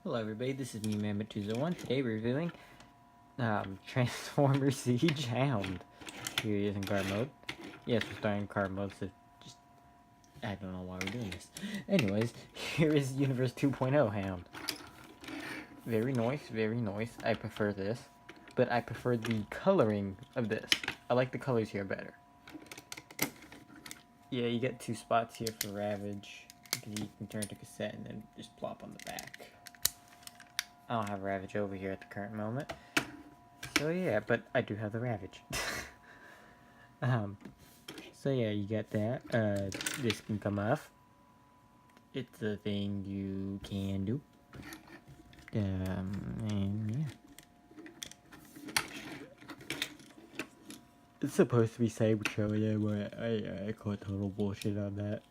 Hello everybody, this is me, Mamba201. Today we're reviewing Transformer Siege Hound. Here he is in card mode. Yes, we're starting card mode, so just... I don't know why we're doing this. Anyways, here is Universe 2.0 Hound. Very nice, very nice. I prefer this. But I prefer the coloring of this. I like the colors here better. Yeah, you get two spots here for Ravage. You can turn to cassette and then just plop on the back. I don't have Ravage over here at the current moment. So yeah, but I do have the Ravage. So yeah, you got that. This can come off. It's a thing you can do. And yeah. It's supposed to be Cybertron, yeah, but I call total bullshit on that.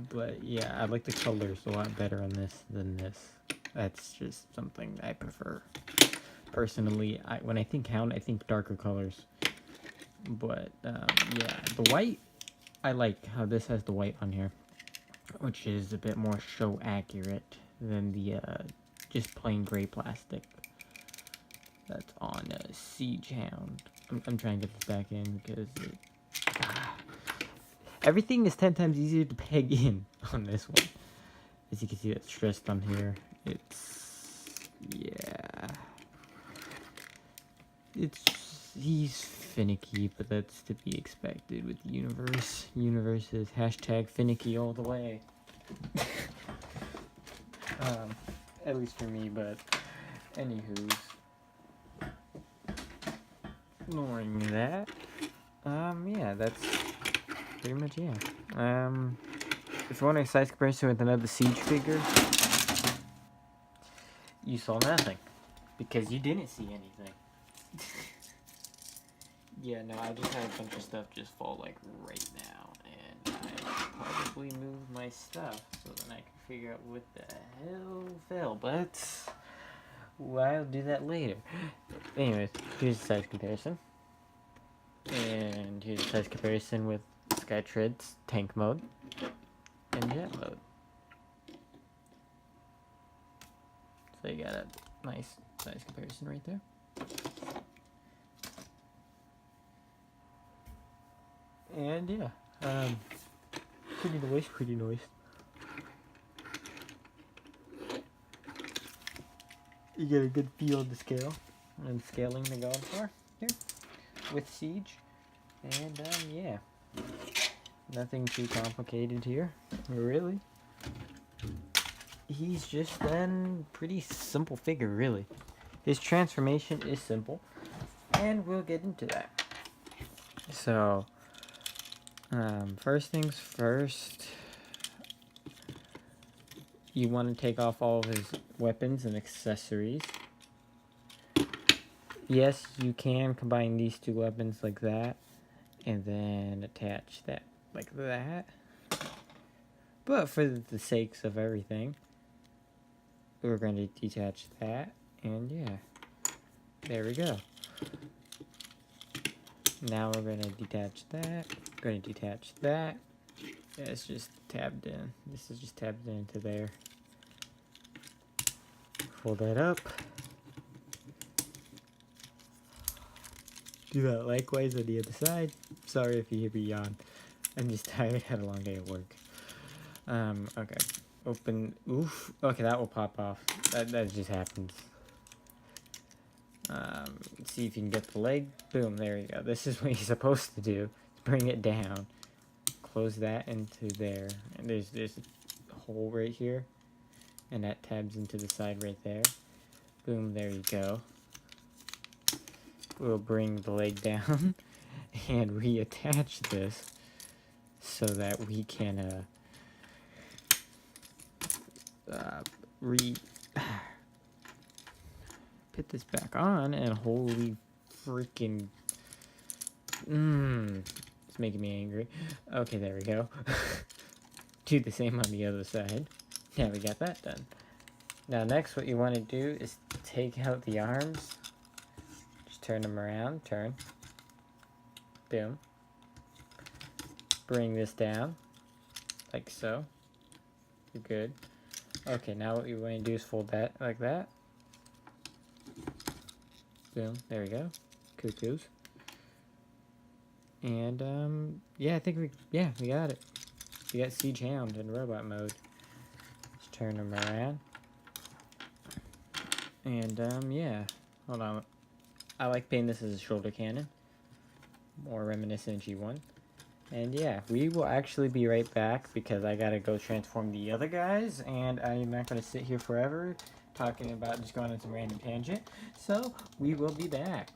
But yeah, I like the colors a lot better on this than this. That's just something I prefer. Personally, when I think Hound, I think darker colors. But yeah, the white, I like how this has the white on here, which is a bit more show accurate than the just plain gray plastic that's on Siege Hound. I'm trying to get this back in because everything is 10 times easier to peg in on this one. As you can see, that's stressed on here. Yeah. He's finicky, but that's to be expected with the universe. Universe is hashtag finicky all the way. At least for me, but anywho's. Ignoring that, yeah, that's pretty much, yeah. If you want a size comparison with another Siege figure, you saw nothing, because you didn't see anything. Yeah, no, I just had a bunch of stuff just fall, like, right now, and I probably moved my stuff so then I can figure out what the hell fell, but well, I'll do that later. Anyways, here's the size comparison. And here's a size comparison with Skytread's tank mode and jet mode. So you got a nice size comparison right there. And yeah, pretty nice. You get a good feel of the scale and scaling they're going for here with Siege. And yeah, nothing too complicated here, really. He's just then pretty simple figure, really. His transformation is simple, and we'll get into that. So, first things first, you want to take off all of his weapons and accessories. Yes, you can combine these two weapons like that, and then attach that like that. But for the sakes of everything, we're going to detach that, and yeah, there we go. Now we're going to detach that, going to detach that. Yeah, it's just tabbed in. This is just tabbed into there. Fold that up. Do that likewise on the other side. Sorry if you hear me yawn. I'm just tired, had a long day at work. Okay. Open, oof. Okay, that will pop off. That just happens. See if you can get the leg. Boom, there you go. This is what you're supposed to do. Bring it down. Close that into there. And there's a hole right here. And that tabs into the side right there. Boom, there you go. We'll bring the leg down and reattach this so that we can put this back on, and holy freaking it's making me angry. Okay, there we go. Do the same on the other side. Yeah, we got that done. Now next what you want to do is take out the arms. Turn them around, turn. Boom. Bring this down, like so. Good. Okay, now what you're going to do is fold that like that. Boom. There we go. Cuckoos. And, yeah, I think we got it. We got Siege Hound in robot mode. Let's turn them around. And, yeah. Hold on. I like painting this as a shoulder cannon. More reminiscent of G1. And yeah, we will actually be right back because I gotta go transform the other guys, and I'm not gonna sit here forever talking about just going on some random tangent. So we will be back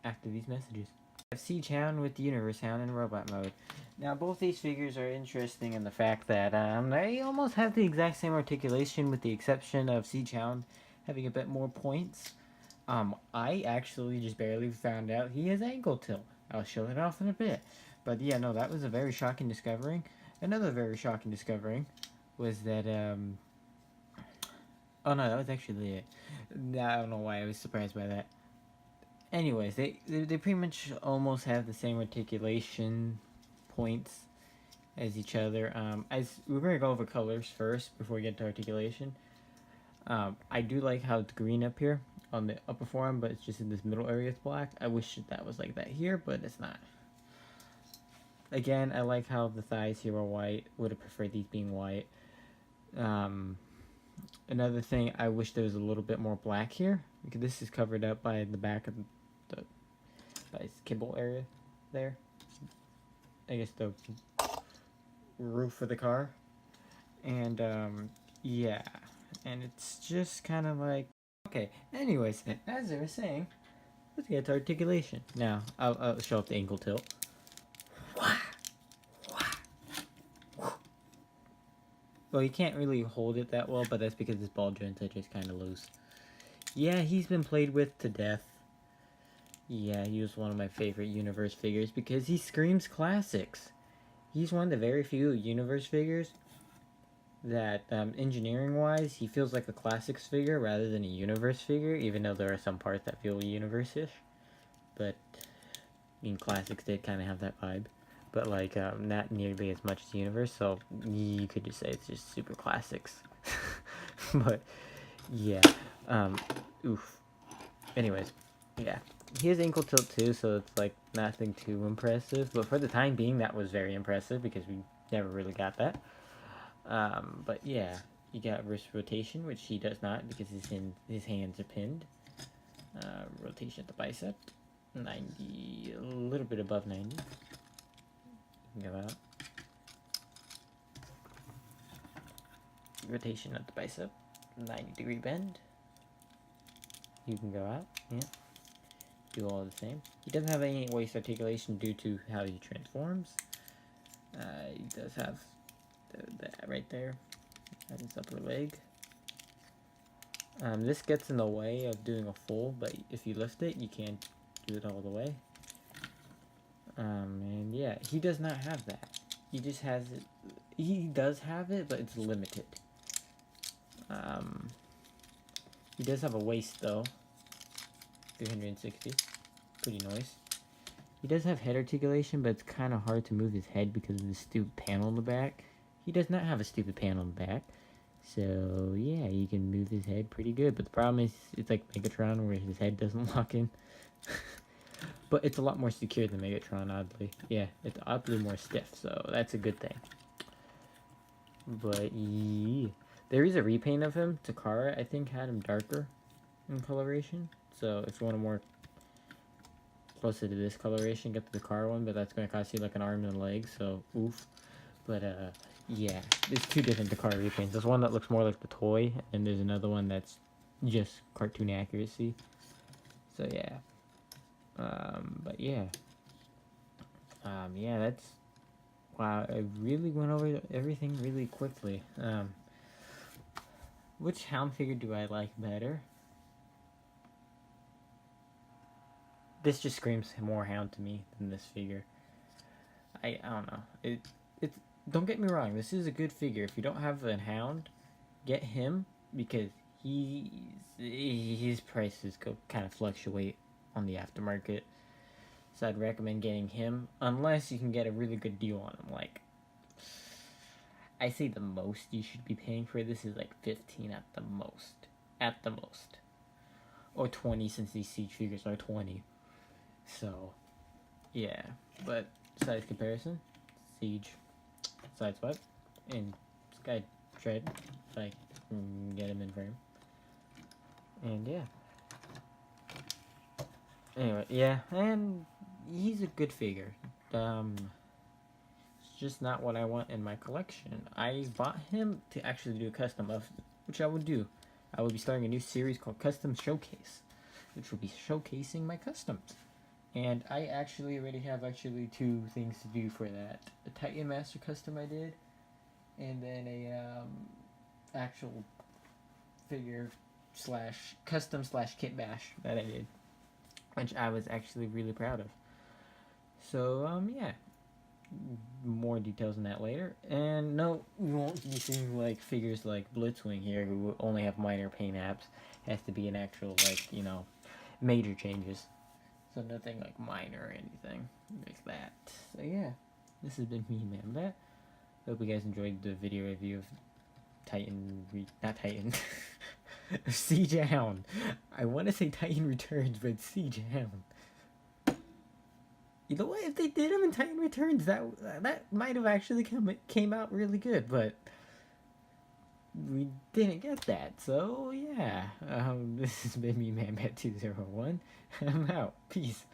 after these messages. I have Siege Hound with the Universe Hound in robot mode. Now both these figures are interesting in the fact that they almost have the exact same articulation with the exception of Siege Hound having a bit more points. I actually just barely found out he has ankle tilt. I'll show it off in a bit. But yeah, no, that was a very shocking discovering. Another very shocking discovering was that, oh no, that was actually it. I don't know why I was surprised by that. Anyways, they pretty much almost have the same articulation points as each other. As we're gonna go over colors first before we get to articulation. I do like how it's green up here on the upper forearm, but it's just in this middle area it's black. I wish that was like that here, but it's not. Again, I like how the thighs here are white. Would have preferred these being white. Another thing, I wish there was a little bit more black here, because this is covered up by the back of by its kibble area there. I guess the roof of the car. And, yeah. And it's just kind of like... Okay, anyways, as I was saying, let's get to articulation. Now, I'll show up the ankle tilt. Well, you can't really hold it that well, but that's because his ball joints are just kind of loose. Yeah, he's been played with to death. Yeah, he was one of my favorite Universe figures because he screams classics. He's one of the very few Universe figures that, engineering-wise, he feels like a classics figure rather than a Universe figure, even though there are some parts that feel Universe-ish. But, I mean, classics did kind of have that vibe. But, like, not nearly as much as Universe, so you could just say it's just super classics. But, yeah. Oof. Anyways, yeah. He has ankle tilt too, so it's, like, nothing too impressive. But for the time being, that was very impressive, because we never really got that. But, yeah. You got wrist rotation, which he does not, because his hands are pinned. Rotation at the bicep. 90, a little bit above 90. Go out. Rotation at the bicep, 90-degree bend. You can go out, yeah. Do all the same. He doesn't have any waist articulation due to how he transforms. He does have that right there at his upper leg. This gets in the way of doing a full, but if you lift it, you can't do it all the way. And yeah, he does not have that. He just has it. He does have it, but it's limited. He does have a waist though. 360. Pretty nice. He does have head articulation, but it's kind of hard to move his head because of the stupid panel in the back. He does not have a stupid panel in the back. So yeah, you can move his head pretty good. But the problem is, it's like Megatron where his head doesn't lock in. But it's a lot more secure than Megatron, oddly. Yeah, it's oddly more stiff, so that's a good thing. But yeah. There is a repaint of him. Takara, I think, had him darker in coloration. So if you want a more closer to this coloration, get the Takara one, but that's going to cost you like an arm and a leg, so oof. But yeah, there's two different Takara repaints. There's one that looks more like the toy, and there's another one that's just cartoon accuracy. So yeah. But yeah. Yeah, that's... Wow, I really went over everything really quickly. Which Hound figure do I like better? This just screams more Hound to me than this figure. I don't know. It's don't get me wrong, this is a good figure. If you don't have a Hound, get him, because his prices go kind of fluctuate on the aftermarket. So I'd recommend getting him, unless you can get a really good deal on him. Like, I say the most you should be paying for this is like 15 at the most. At the most. Or 20 since these siege figures are 20. So, yeah. But size comparison, siege, sideswipe, and sky tread, if I can get him in frame. And yeah. Anyway, yeah, and he's a good figure. It's just not what I want in my collection. I bought him to actually do a custom of, which I would do. I will be starting a new series called Custom Showcase, which will be showcasing my customs. And I actually already have 2 things to do for that. A Titan Master custom I did, and then a actual figure slash custom slash kit bash that I did, which I was actually really proud of. So yeah, more details on that later. And no, you won't be seeing like figures like Blitzwing here, who only have minor paint apps. It has to be an actual major changes. So nothing like minor or anything like that. So yeah, this has been me, Man. Hope you guys enjoyed the video review of not Titan, Siege Hound. I want to say Titan Returns, but Siege Hound. You know what? If they did him in Titan Returns, that might have actually came out really good, but we didn't get that. So yeah, this has been me, Man201. I'm out. Peace.